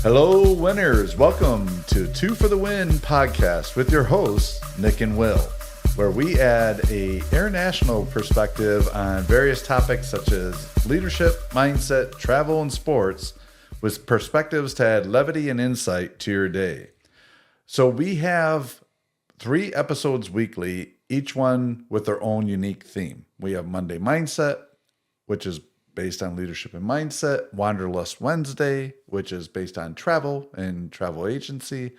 Hello, winners. Welcome to Two for the Win podcast with your hosts, Nick and Will, where we add a international perspective on various topics such as leadership, mindset, travel, and sports, with perspectives to add levity and insight to your day. So we have 3 episodes weekly, each one with their own unique theme. We have Monday Mindset, which is based on leadership and mindset, Wanderlust Wednesday, which is based on travel and travel agency,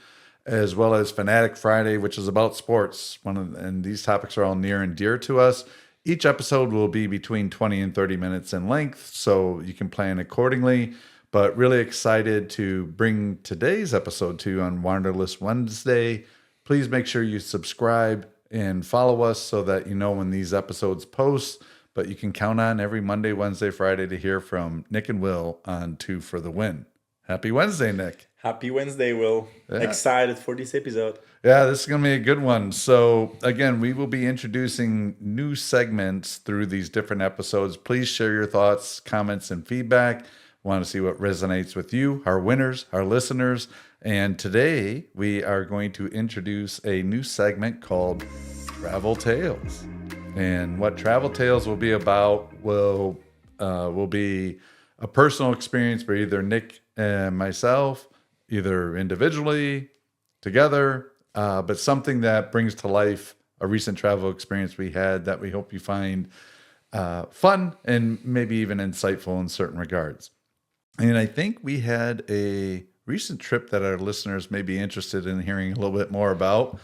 as well as Fanatic Friday, which is about sports. And these topics are all near and dear to us. Each episode will be between 20 and 30 minutes in length, so you can plan accordingly. But really excited to bring today's episode to you on Wanderlust Wednesday. Please make sure you subscribe and follow us so that you know when these episodes post. But you can count on every Monday, Wednesday, Friday to hear from Nick and Will on Two for the Win. Happy Wednesday, Nick. Happy Wednesday, Will. Yeah. Excited for this episode. Yeah, this is going to be a good one. So again, we will be introducing new segments through these different episodes. Please share your thoughts, comments, and feedback. We want to see what resonates with you, our winners, our listeners. And today we are going to introduce a new segment called Travel Tales. And what Travel Tales will be about will be a personal experience for either Nick and myself, either individually, together, but something that brings to life a recent travel experience we had that we hope you find fun and maybe even insightful in certain regards. And I think we had a recent trip that our listeners may be interested in hearing a little bit more about.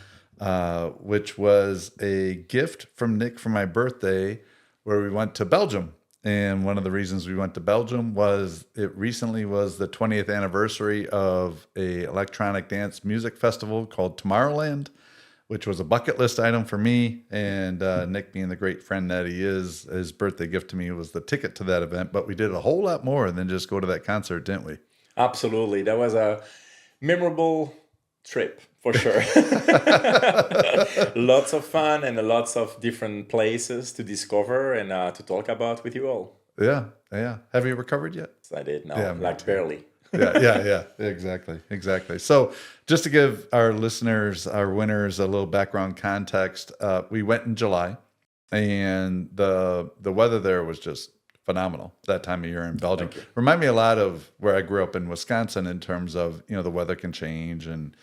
Which was a gift from Nick for my birthday, where we went to Belgium. And one of the reasons we went to Belgium was it recently was the 20th anniversary of a electronic dance music festival called Tomorrowland, which was a bucket list item for me. And Nick, being the great friend that he is, his birthday gift to me was the ticket to that event. But we did a whole lot more than just go to that concert, didn't we? Absolutely. That was a memorable trip. For sure. Lots of fun and lots of different places to discover and to talk about with you all. Yeah. Have you recovered yet? I did. No, like barely. Yeah. Exactly. So just to give our listeners, our winners, a little background context, we went in July, and the weather there was just phenomenal that time of year in Belgium. Remind me a lot of where I grew up in Wisconsin in terms of, the weather can change and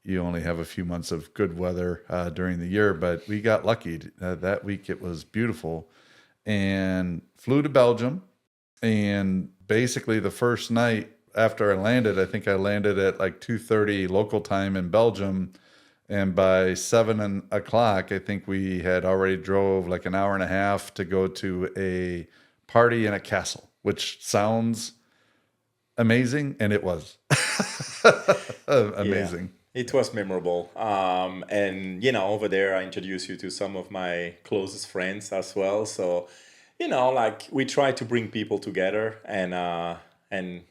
you only have a few months of good weather during the year, but we got lucky. That week it was beautiful, and flew to Belgium. And basically the first night after I landed, I think I landed at like 2:30 local time in Belgium. And by 7 o'clock, I think we had already drove like an hour and a half to go to a party in a castle, which sounds amazing. And it was amazing. Yeah. It was memorable. And, over there, I introduced you to some of my closest friends as well. So, we try to bring people together and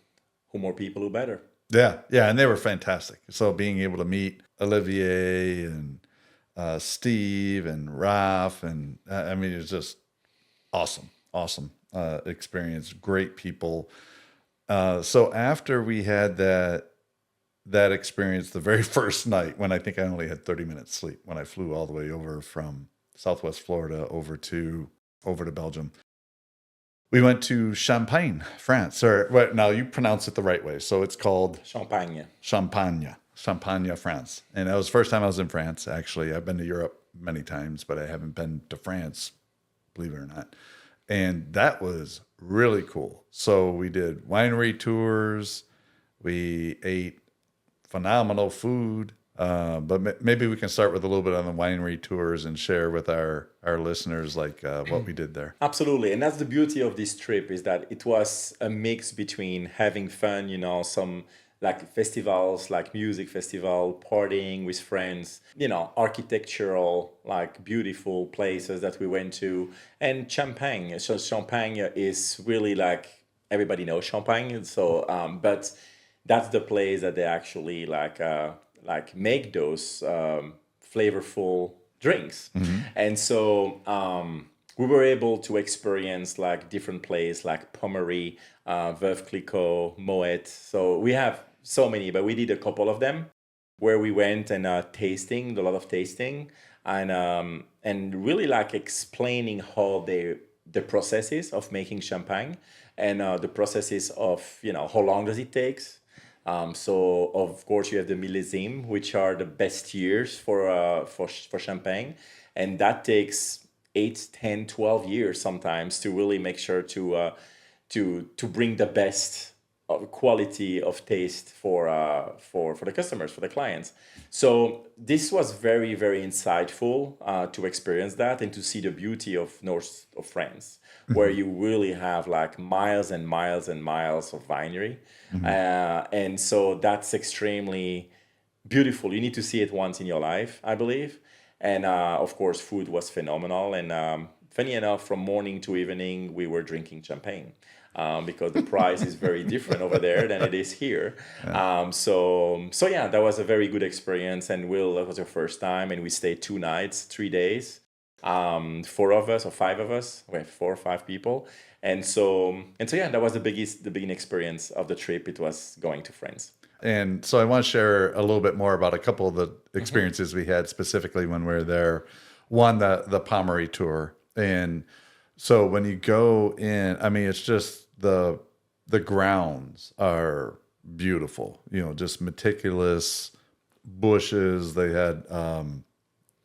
who more people, who better. Yeah. And they were fantastic. So being able to meet Olivier and Steve and Raf, and it's just awesome experience. Great people. So after we had that experience the very first night, when I think I only had 30 minutes sleep, when I flew all the way over from Southwest Florida over to Belgium. We went to Champagne, France. Now you pronounce it the right way. So it's called Champagne, France. And that was the first time I was in France, actually. I've been to Europe many times, but I haven't been to France, believe it or not. And that was really cool. So we did winery tours. We ate phenomenal food, but maybe we can start with a little bit on the winery tours and share with our listeners what we did there. Absolutely. And that's the beauty of this trip, is that it was a mix between having fun, some like festivals, like music festival, partying with friends, architectural, like beautiful places that we went to, and Champagne. So Champagne is really like, everybody knows Champagne. So, but that's the place that they actually make those flavorful drinks. Mm-hmm. And so we were able to experience like different places like Pommery, Veuve Clicquot, Moet. So we have so many, but we did a couple of them where we went and tasting, a lot of tasting, and really like explaining how the processes of making champagne and the processes of how long does it takes. So of course you have the millésime, which are the best years for champagne, and that takes 8, 10, 12 years sometimes to really make sure to bring the best quality of taste for the customers, for the clients. So this was very, very insightful to experience that and to see the beauty of north of France, where you really have like miles and miles and miles of winery. And so that's extremely beautiful. You need to see it once in your life, I believe. And of course, food was phenomenal. And funny enough, from morning to evening, we were drinking champagne. Because the price is very different over there than it is here. So yeah, that was a very good experience. And Will, that was your first time, and we stayed 2 nights, 3 days. 4 of us or 5 of us, we have 4 or 5 people, and so yeah, that was the beginning experience of the trip. It was going to France. And so I want to share a little bit more about a couple of the experiences we had specifically when we were there. One, the Pommery tour. And so when you go in, I mean, it's just the grounds are beautiful, just meticulous bushes. They had,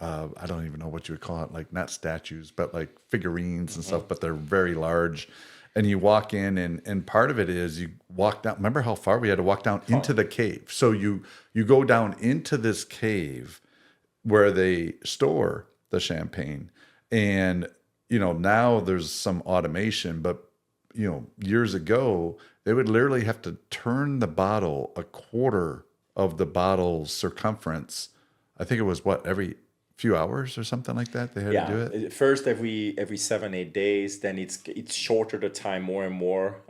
I don't even know what you would call it, like not statues, but like figurines and stuff, but they're very large. And you walk in, and part of it is you walk down. Remember how far we had to walk down into the cave? So you go down into this cave where they store the champagne. And, now there's some automation, but, years ago, they would literally have to turn the bottle a quarter of the bottle's circumference. I think it was every few hours or something like that they had to do it. First every 7-8 days, then it's shorter the time more and more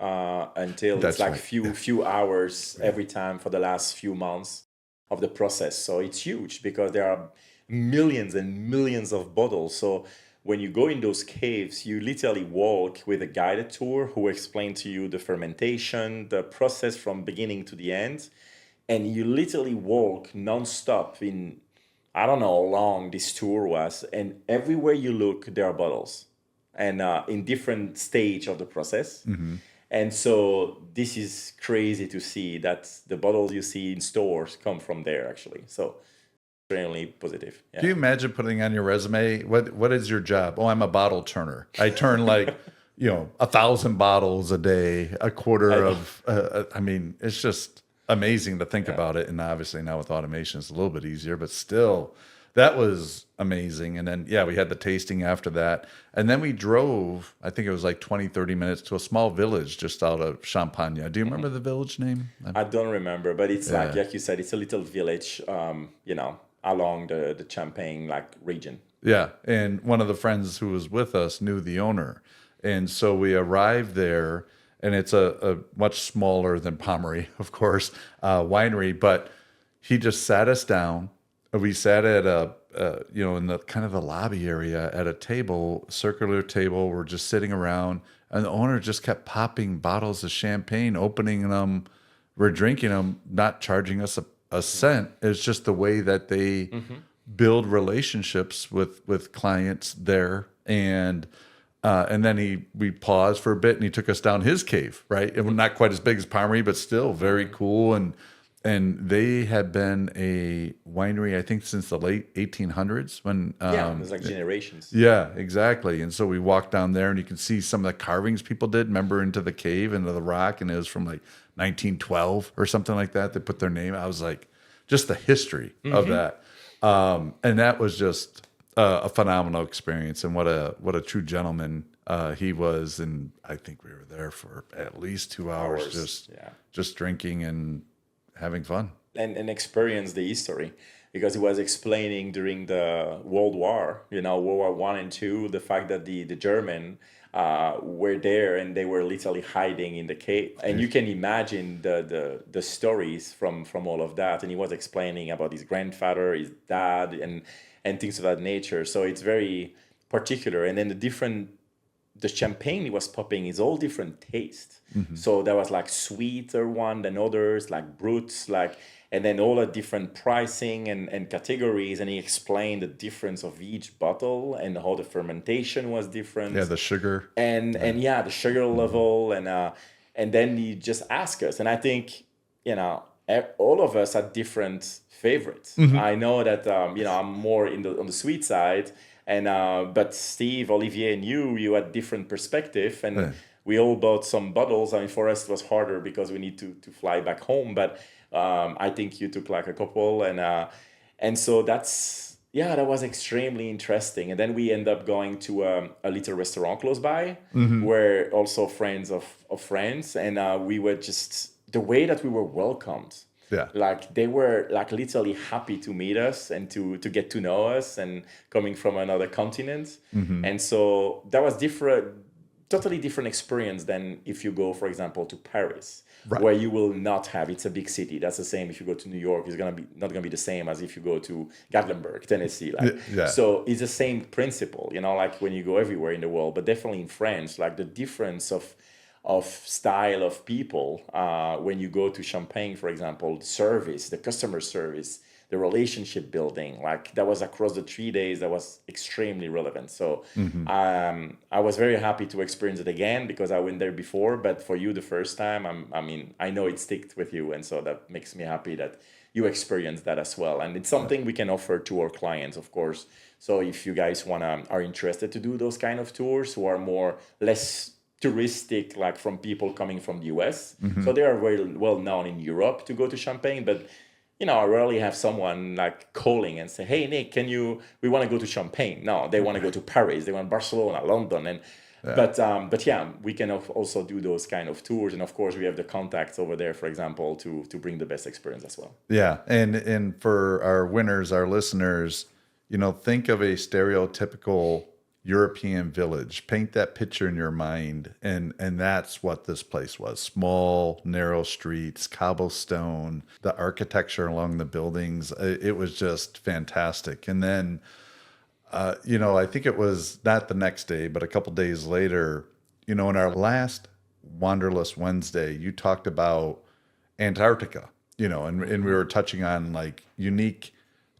until That's it's like right. few hours every time for the last few months of the process. So it's huge because there are millions and millions of bottles. So when you go in those caves, you literally walk with a guided tour who explain to you the fermentation, the process from beginning to the end, and you literally walk nonstop in, I don't know how long this tour was, and everywhere you look, there are bottles, and in different stage of the process. And so this is crazy to see that the bottles you see in stores come from there actually. So extremely positive. Do you Yeah. imagine putting on your resume, what is your job? Oh, I'm a bottle turner. I turn like, 1,000 bottles a day, a quarter of, I mean, it's just amazing to think about it. And obviously now with automation, it's a little bit easier, but still, that was amazing. And then, yeah, we had the tasting after that. And then we drove, I think it was like 20, 30 minutes to a small village just out of Champagne. Do you remember the village name? I don't remember, but it's Yeah. like you said, it's a little village, along the Champagne like region. Yeah. And one of the friends who was with us knew the owner. And so we arrived there, and it's a much smaller than Pommery, of course, winery. But he just sat us down. We sat at in the kind of the lobby area at a table, circular table. We're just sitting around, and the owner just kept popping bottles of champagne, opening them. We're drinking them, not charging us a cent. It's just the way that they build relationships with clients there. And then we paused for a bit, and he took us down his cave, right? It was not quite as big as Pommery, but still very cool. And they had been a winery, I think, since the late 1800s when There's like generations. yeah, exactly. And so we walked down there, and you can see some of the carvings people did, remember, into the cave, into the rock, and it was from like 1912 or something like that. They put their name. I was like, just the history of that. And that was just a phenomenal experience, and what a true gentleman he was. And I think we were there for at least 2 hours, just drinking and having fun. And experience the history because he was explaining during the World War, World War One and Two, the fact that the German were there and they were literally hiding in the cave, and you can imagine the stories from all of that. And he was explaining about his grandfather, his dad, and things of that nature. So it's very particular, and then the the champagne was popping is all different taste. So there was like sweeter one than others, like brutes, like, and then all the different pricing and categories. And he explained the difference of each bottle and how the fermentation was different. Yeah, the sugar. And yeah, the sugar level, and then he just asked us. And I think, all of us had different favorites. I know that I'm more on the sweet side, and but Steve, Olivier, and you had different perspective, and we all bought some bottles. I mean, for us it was harder because we need to fly back home, but I think you took like a couple, and so that was extremely interesting. And then we end up going to a little restaurant close by, where also friends of friends, and we were just the way that we were welcomed. Yeah. Like they were like literally happy to meet us and to get to know us, and coming from another continent. And so that was totally different experience than if you go, for example, to Paris, where you will not have, it's a big city. That's the same if you go to New York, it's not gonna be the same as if you go to Gatlinburg, Tennessee. So it's the same principle, like when you go everywhere in the world, but definitely in France, like the difference of style of people, when you go to Champagne, for example, the customer service, the relationship building, like that was across the 3 days, that was extremely relevant. So I was very happy to experience it again, because I went there before, but for you the first time, I know it sticked with you, and so that makes me happy that you experienced that as well. And it's something we can offer to our clients, of course. So if you guys are interested to do those kind of tours, who are less touristic, like from people coming from the US. So they are very well known in Europe to go to Champagne, but I rarely have someone like calling and say, "Hey Nick, we want to go to Champagne." No, they want to go to Paris, they want Barcelona, London, and but yeah, we can also do those kind of tours, and of course we have the contacts over there, for example, to bring the best experience as well. Yeah, and for our winners, our listeners, think of a stereotypical European village. Paint that picture in your mind, and that's what this place was. Small, narrow streets, cobblestone, the architecture along the buildings. It was just fantastic. And then, I think it was not the next day, but a couple days later, in our last Wanderlust Wednesday, you talked about Antarctica, and we were touching on like unique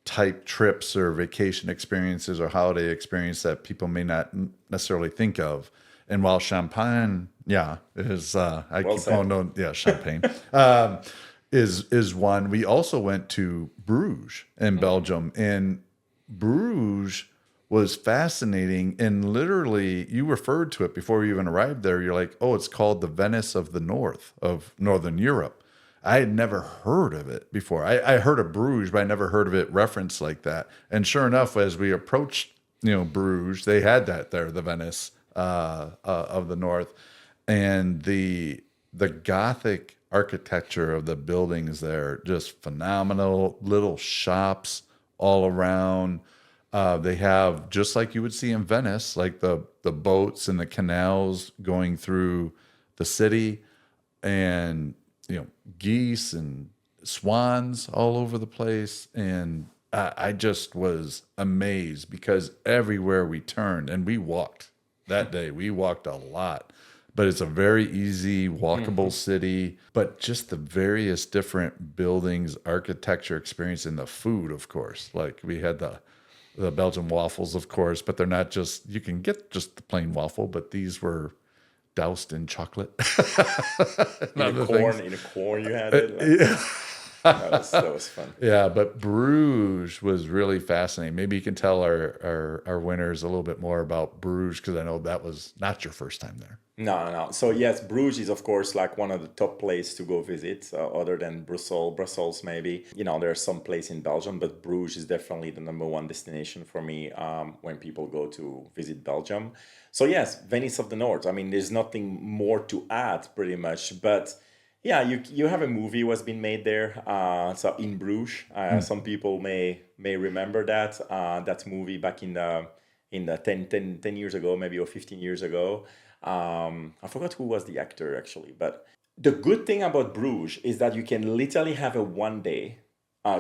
type trips or vacation experiences or holiday experience that people may not necessarily think of. And while Champagne, is Champagne is one. We also went to Bruges in Belgium, and Bruges was fascinating. And literally, you referred to it before we even arrived there. You're like, "Oh, it's called the Venice of the North of Northern Europe." I had never heard of it before. I heard of Bruges, but I never heard of it referenced like that. And sure enough, as we approached, Bruges, they had that there, the Venice of the North, and the Gothic architecture of the buildings there, just phenomenal. Little shops all around. They have, just like you would see in Venice, like the boats and the canals going through the city, and geese and swans all over the place. And I just was amazed, because everywhere we turned, and we walked that day, we walked a lot, but it's a very easy walkable city. But just the various different buildings, architecture experience, and the food, of course. Like we had the Belgian waffles, of course, but they're not just, you can get just the plain waffle, but these were doused in chocolate. In a corn you had it. That was fun. Yeah, but Bruges was really fascinating. Maybe you can tell our winners a little bit more about Bruges, because I know that was not your first time there. No. So yes, Bruges is of course like one of the top places to go visit, other than Brussels maybe. There's some place in Belgium, but Bruges is definitely the number one destination for me when people go to visit Belgium. So yes, Venice of the North. I mean, there's nothing more to add pretty much, but yeah, you have a movie was been made there. So in Bruges, some people may remember that movie back in the 10 years ago, maybe, or 15 years ago. I forgot who was the actor actually, but the good thing about Bruges is that you can literally have a 1 day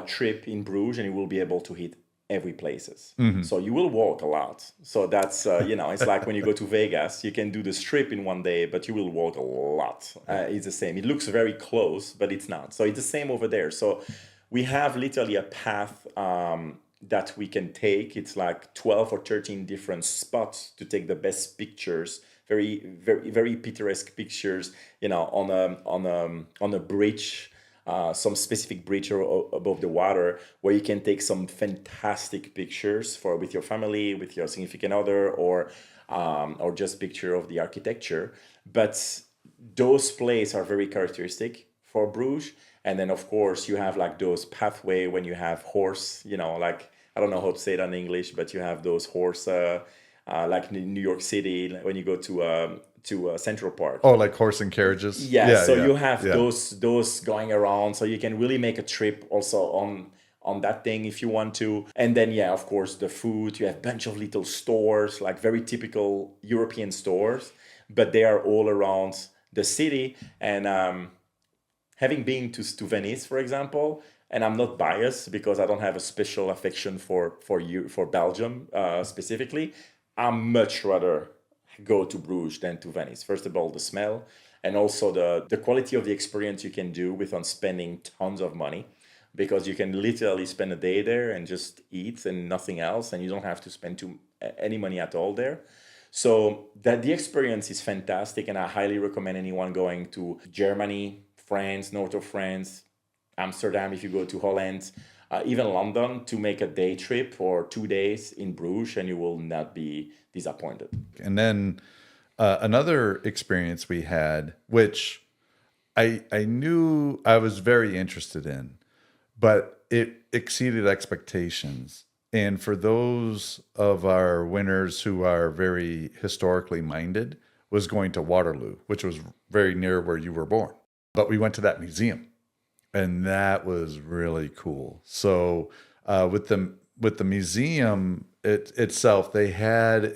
trip in Bruges, and you will be able to hit every places. So you will walk a lot. So that's, it's like when you go to Vegas, you can do the strip in one day, but you will walk a lot. It's the same. It looks very close, but it's not. So it's the same over there. So we have literally a path that we can take. It's like 12 or 13 different spots to take the best pictures, very, very, very picturesque pictures, on a bridge, some specific bridge above the water where you can take some fantastic pictures with your family, with your significant other, or just picture of the architecture. But those places are very characteristic for Bruges. And then, of course, you have like those pathway when you have horse, like, I don't know how to say it in English, but you have those horse, like in New York City, when you go to Central Park. Oh, like horse and carriages? Yeah, so you have those going around. So you can really make a trip also on that thing if you want to. And then, yeah, of course, the food. You have a bunch of little stores, like very typical European stores, but they are all around the city. And having been to Venice, for example, and I'm not biased because I don't have a special affection for Belgium specifically, I'm much rather go to Bruges than to Venice. First of all, the smell, and also the quality of the experience you can do without spending tons of money, because you can literally spend a day there and just eat and nothing else, and you don't have to spend any money at all there. So that the experience is fantastic, and I highly recommend anyone going to Germany, France, north of France, Amsterdam, if you go to Holland, even London, to make a day trip or 2 days in Bruges, and you will not be disappointed. And then another experience we had, which I knew I was very interested in, but it exceeded expectations. And for those of our winners who are very historically minded, was going to Waterloo, which was very near where you were born. But we went to that museum, and that was really cool. So with the museum itself, they had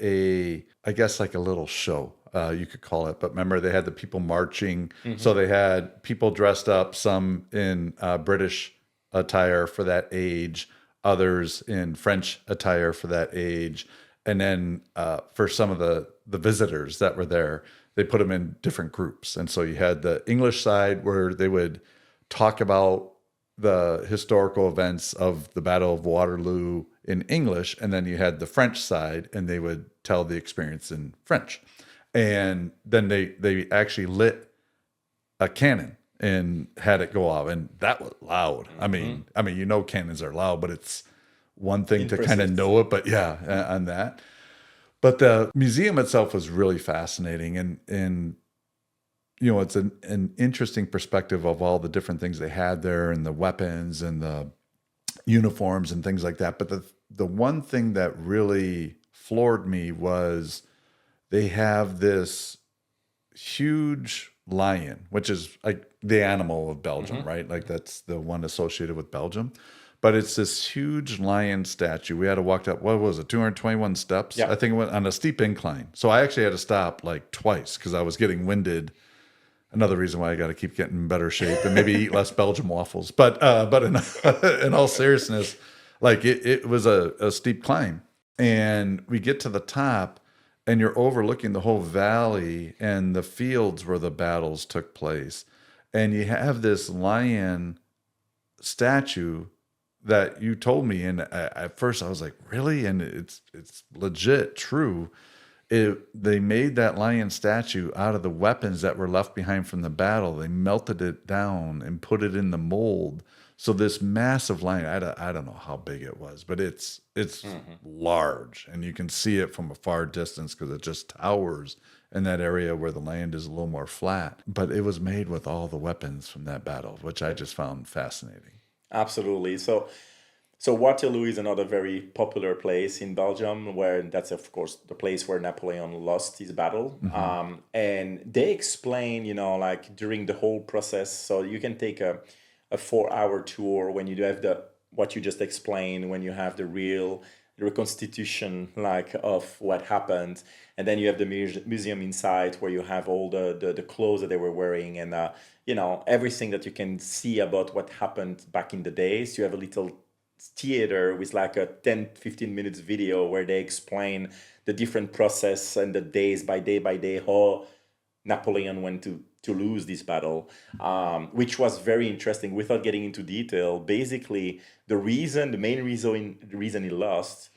I guess like a little show, you could call it. But remember, they had the people marching. So they had people dressed up, some in British attire for that age, others in French attire for that age. And then for some of the visitors that were there, they put them in different groups. And so you had the English side where they would talk about the historical events of the Battle of Waterloo in English. And then you had the French side, and they would tell the experience in French. And then they actually lit a cannon and had it go off. And that was loud. I mean, cannons are loud, but it's one thing to kind of know it. But yeah, on that. But the museum itself was really fascinating, and it's an interesting perspective of all the different things they had there, and the weapons and the uniforms and things like that. But the one thing that really floored me was they have this huge lion, which is like the animal of Belgium, right? Like that's the one associated with Belgium. But it's this huge lion statue. We had to walk up, what was it, 221 steps? Yeah. I think it went on a steep incline. So I actually had to stop like twice because I was getting winded. Another reason why I got to keep getting in better shape and maybe eat less Belgian waffles. But in all seriousness, like it was a steep climb. And we get to the top, and you're overlooking the whole valley and the fields where the battles took place. And you have this lion statue that you told me, and at first I was like, really? And it's legit true. They made that lion statue out of the weapons that were left behind from the battle. They melted it down and put it in the mold. So this massive lion, I don't know how big it was, but it's large, and you can see it from a far distance because it just towers in that area where the land is a little more flat. But it was made with all the weapons from that battle, which I just found fascinating. Absolutely. So Waterloo is another very popular place in Belgium, where that's, of course, the place where Napoleon lost his battle. And they explain, like during the whole process, so you can take a 4-hour tour when you do have what you just explained, when you have the reconstitution like of what happened. And then you have the museum inside where you have all the clothes that they were wearing, and everything that you can see about what happened back in the days. You have a little theater with like a 10-15 minutes video where they explain the different process and the days by day how Napoleon went to lose this battle, which was very interesting. Without getting into detail, basically the main reason he lost,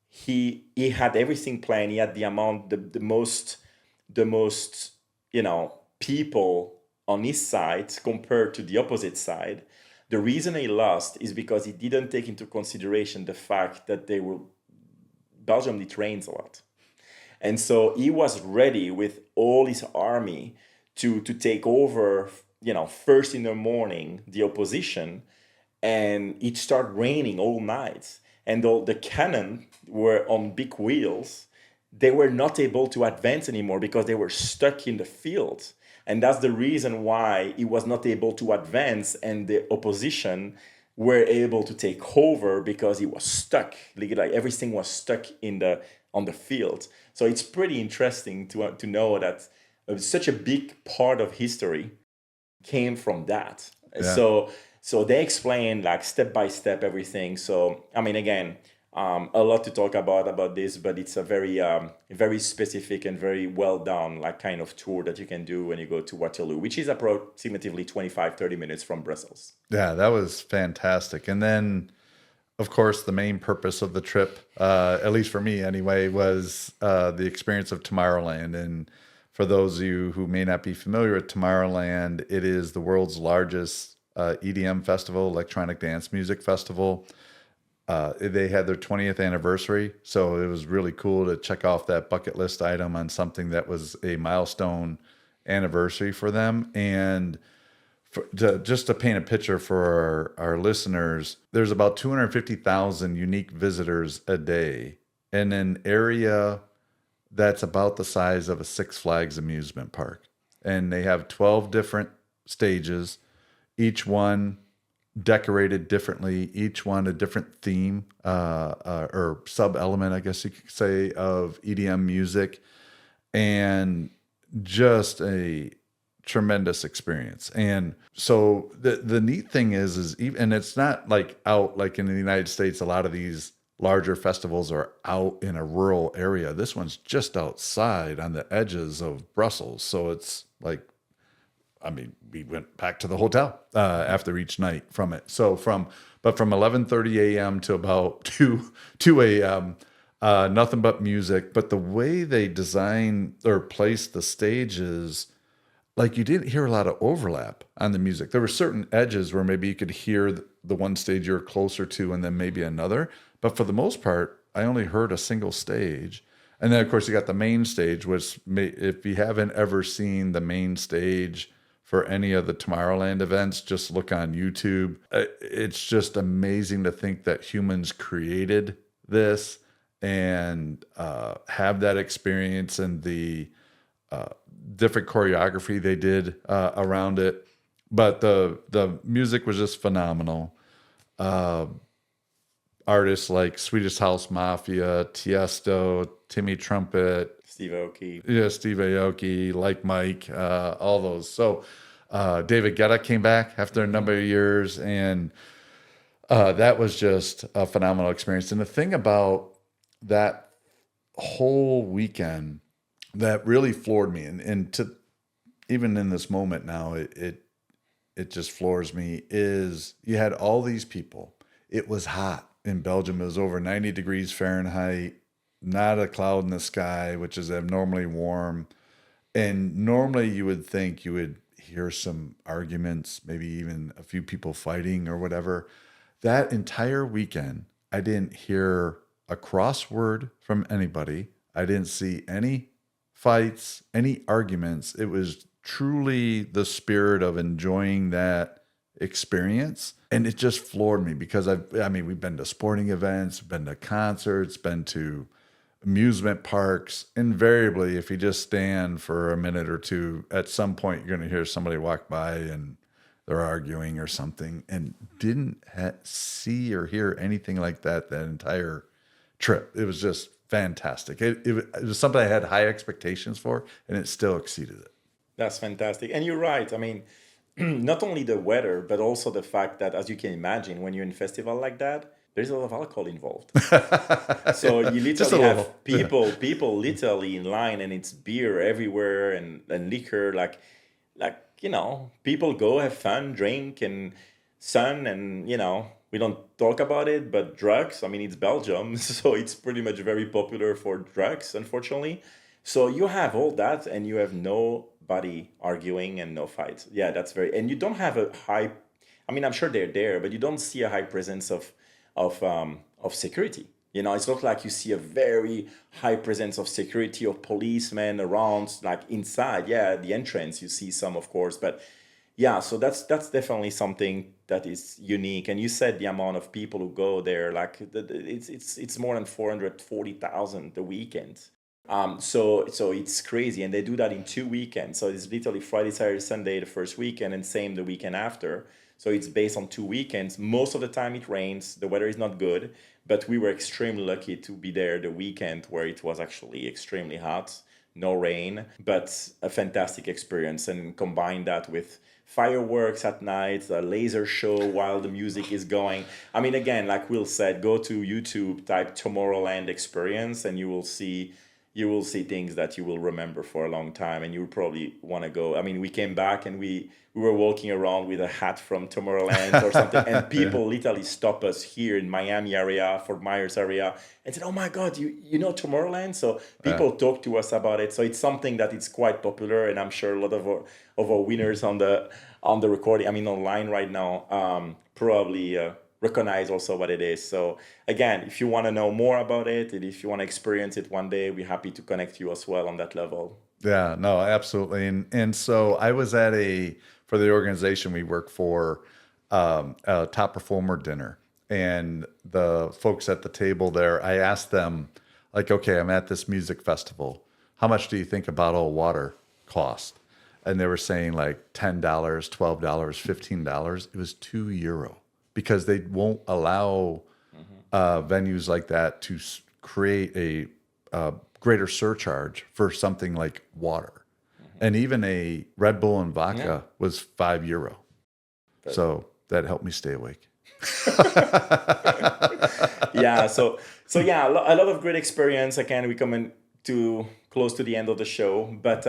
he had everything planned. He had the most people on his side compared to the opposite side. The reason he lost is because he didn't take into consideration the fact that Belgium, it rains a lot. And so he was ready with all his army to take over, first in the morning, the opposition, and it started raining all night. And the cannon were on big wheels. They were not able to advance anymore because they were stuck in the field. And that's the reason why he was not able to advance, and the opposition were able to take over because he was stuck. Like everything was stuck on the field. So it's pretty interesting to know that such a big part of history came from that. Yeah. So they explain like step by step everything. So I mean, again, a lot to talk about this, but it's a very specific and very well done like kind of tour that you can do when you go to Waterloo, which is approximately 25-30 minutes from Brussels. Yeah, that was fantastic. And then, of course, the main purpose of the trip, at least for me anyway, was the experience of Tomorrowland. And for those of you who may not be familiar with Tomorrowland, it is the world's largest EDM festival, electronic dance music festival. They had their 20th anniversary, so it was really cool to check off that bucket list item on something that was a milestone anniversary for them. And just to paint a picture for our listeners, there's about 250,000 unique visitors a day in an area that's about the size of a Six Flags amusement park. And they have 12 different stages, each one decorated differently, each one a different theme or sub-element, I guess you could say, of EDM music, and just a tremendous experience. And so the neat thing is even, and it's not like out like in the United States, a lot of these larger festivals are out in a rural area. This one's just outside on the edges of Brussels. So it's like, I mean, we went back to the hotel after each night from it. So from 11:30 a.m. to about 2 a.m., nothing but music. But the way they design or place the stages, like you didn't hear a lot of overlap on the music. There were certain edges where maybe you could hear the one stage you're closer to and then maybe another. But for the most part, I only heard a single stage. And then, of course, you got the main stage, which if you haven't ever seen the main stage for any of the Tomorrowland events, just look on YouTube. It's just amazing to think that humans created this and have that experience and the different choreography they did around it. But the music was just phenomenal. Artists like Swedish House Mafia, Tiesto, Timmy Trumpet, Steve Aoki. Yeah, Steve Aoki, like Mike, all those. So David Guetta came back after a number of years, and that was just a phenomenal experience. And the thing about that whole weekend that really floored me, and to even in this moment now, it just floors me, is you had all these people. It was hot in Belgium. It was over 90 degrees Fahrenheit, not a cloud in the sky, which is abnormally warm. And normally you would think you would hear some arguments, maybe even a few people fighting or whatever. That entire weekend, I didn't hear a crossword from anybody. I didn't see any fights, any arguments. It was truly the spirit of enjoying that experience. And it just floored me because we've been to sporting events, been to concerts, been to amusement parks. Invariably, if you just stand for a minute or two, at some point you're going to hear somebody walk by and they're arguing or something, and didn't see or hear anything like that entire trip. It was just fantastic. It was something I had high expectations for, and it still exceeded it. That's fantastic. And you're right. I mean, not only the weather, but also the fact that, as you can imagine, when you're in a festival like that, there's a lot of alcohol involved. So you Just a literally little. have people literally in line, and it's beer everywhere and liquor, like people go have fun, drink, and sun, and we don't talk about it, but drugs. I mean, it's Belgium, so it's pretty much very popular for drugs, unfortunately. So you have all that, and you have nobody arguing and no fights. Yeah, that's and you don't have a high. I mean, I'm sure they're there, but you don't see a high presence of security. It's not like you see a very high presence of security of policemen around, like inside. Yeah, the entrance you see some, of course, but yeah. So that's definitely something that is unique. And you said the amount of people who go there, like it's more than 440,000 the weekend. So it's crazy, and they do that in 2 weekends. So it's literally Friday, Saturday, Sunday the first weekend, and same the weekend after. So it's based on 2 weekends. Most of the time it rains. The weather is not good, but we were extremely lucky to be there the weekend where it was actually extremely hot, no rain, but a fantastic experience. And combine that with fireworks at night, a laser show while the music is going. I mean, again, like Will said, go to YouTube, type Tomorrowland experience, and you will see things that you will remember for a long time, and you will probably want to go. I mean, we came back and we were walking around with a hat from Tomorrowland or something, and people literally stop us here in Miami area, Fort Myers area, and said, "Oh my God, you know Tomorrowland?" So people talk to us about it. So it's something that it's quite popular, and I'm sure a lot of our winners on the recording, I mean online right now, probably. Recognize also what it is. So again, if you want to know more about it, and if you want to experience it one day, we're happy to connect you as well on that level. Yeah, no, absolutely. And so I was at for the organization we work for, a top performer dinner. And the folks at the table there, I asked them, like, okay, I'm at this music festival. How much do you think a bottle of water cost? And they were saying like $10, $12, $15. It was €2 because they won't allow venues like that to create a greater surcharge for something like water. And even a Red Bull and vodka was €5. So that helped me stay awake. Yeah. So yeah, a lot of great experience. Again, we coming to close to the end of the show, but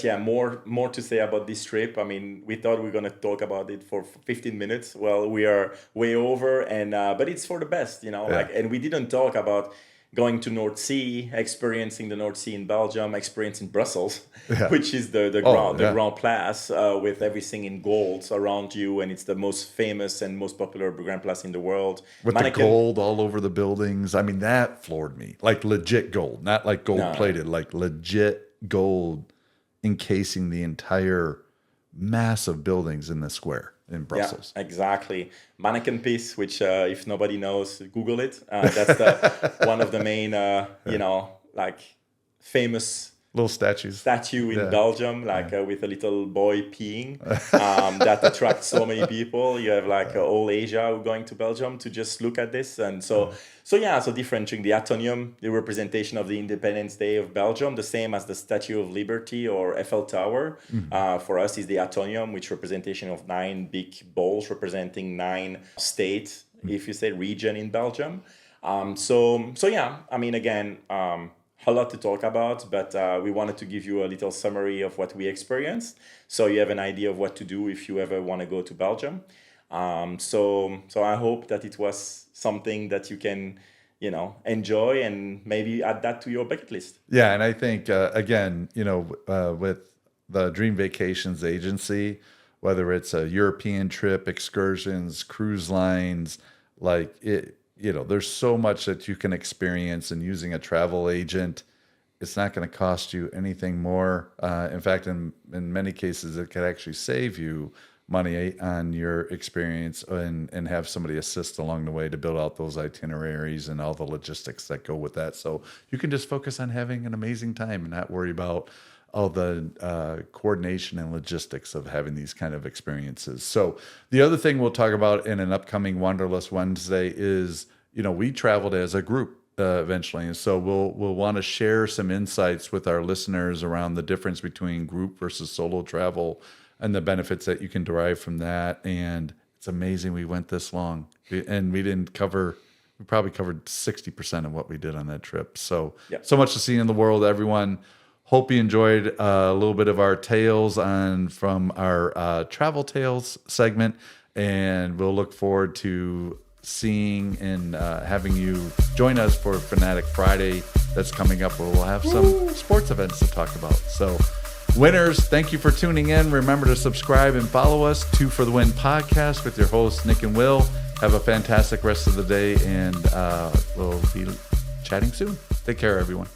yeah, more to say about this trip. I mean, we thought we were gonna talk about it for 15 minutes. Well, we are way over, and but it's for the best, Yeah. and we didn't talk about going to North Sea, experiencing the North Sea in Belgium, experiencing Brussels, Yeah. which is the Grand Place, with everything in gold around you, and it's the most famous and most popular Grand Place in the world. With the gold all over the buildings. I mean, that floored me. Like legit gold, not like gold plated, like legit gold encasing the entire massive buildings in the square in Brussels. Yeah, exactly. Mannequin piece, which if nobody knows, Google it. That's one of the main, like famous Little statues. statue in Belgium, with a little boy peeing, that attracts so many people. You have like all Asia who going to Belgium to just look at this, and so differentiating the Atomium, the representation of the Independence Day of Belgium, the same as the Statue of Liberty or Eiffel Tower. For us, is the Atomium, which representation of 9 big balls representing 9 states, if you say region in Belgium. So yeah, I mean, again. A lot to talk about, but we wanted to give you a little summary of what we experienced, so you have an idea of what to do if you ever want to go to Belgium. So I hope that it was something that you can, enjoy and maybe add that to your bucket list. Yeah, and I think again, with the Dream Vacations agency, whether it's a European trip, excursions, cruise lines, like it. There's so much that you can experience, and using a travel agent, it's not going to cost you anything more. In fact, in many cases, it could actually save you money on your experience, and have somebody assist along the way to build out those itineraries and all the logistics that go with that. So you can just focus on having an amazing time and not worry about all the coordination and logistics of having these kind of experiences. So the other thing we'll talk about in an upcoming Wanderlust Wednesday is, we traveled as a group eventually. And so we'll want to share some insights with our listeners around the difference between group versus solo travel and the benefits that you can derive from that. And It's amazing we went this long, and we probably covered 60% of what we did on that trip. So, so much to see in the world, everyone. Hope you enjoyed a little bit of our tales from our travel tales segment, and we'll look forward to seeing and having you join us for Fanatic Friday that's coming up, where we'll have some sports events to talk about. So, winners, thank you for tuning in. Remember to subscribe and follow us. 2 for the Win podcast with your hosts, Nick and Will. Have a fantastic rest of the day, and we'll be chatting soon. Take care, everyone.